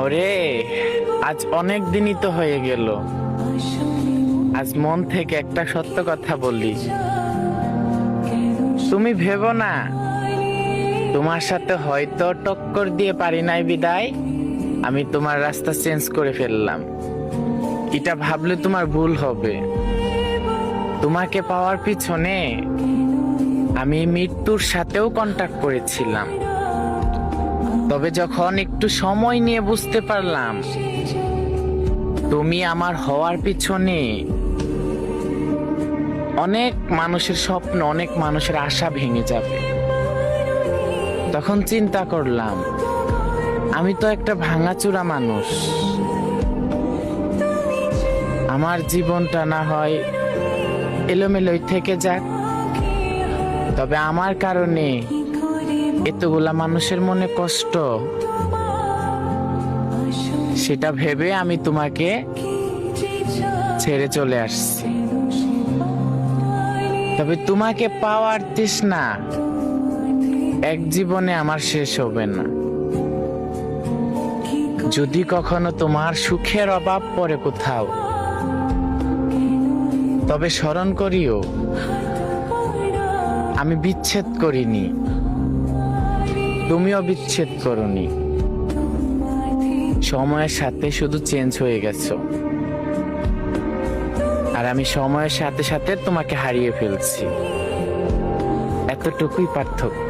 ওরে, আজ অনেক দিনই তো হয়ে গেল। আজ মন থেকে একটা সত্য কথা বললি। তুমি ভেবো না তোমার সাথে হয়তো টক্কর দিয়ে পারি নাই বিদায় আমি তোমার রাস্তা চেঞ্জ করে ফেললাম। এটা ভাবলে তোমার ভুল হবে। তোমাকে পাওয়ার পিছনে আমি মৃত্যুর সাথেও কন্টাক্ট করেছিলাম, তবে যখন একটু সময় নিয়ে বুঝতে পারলাম তুমি আমার হওয়ার পিছনে অনেক মানুষের স্বপ্ন, অনেক মানুষের আশা ভেঙে যাবে, তখন চিন্তা করলাম আমি তো একটা ভাঙাচোরা মানুষ। আমার জীবনটা না হয় এলোমেলোই থেকে যাক, তবে আমার কারণে এতগুলা মানুষের মনে কষ্ট, সেটা ভেবে আমি তোমাকে ছেড়ে চলে আসছি। তবে তোমাকে পাওয়ার তৃষ্ণা এক জীবনে আমার শেষ হবে না। যদি কখনো তোমার সুখের অভাব পড়ে কোথাও, তবে স্মরণ করিও আমি বিচ্ছেদ করিনি, তুমিও বিচ্ছেদ করনি। সময়ের সাথে শুধু চেঞ্জ হয়ে গেছো, আর আমি সময়ের সাথে সাথে তোমাকে হারিয়ে ফেলছি। এতটুকুই পার্থক্য।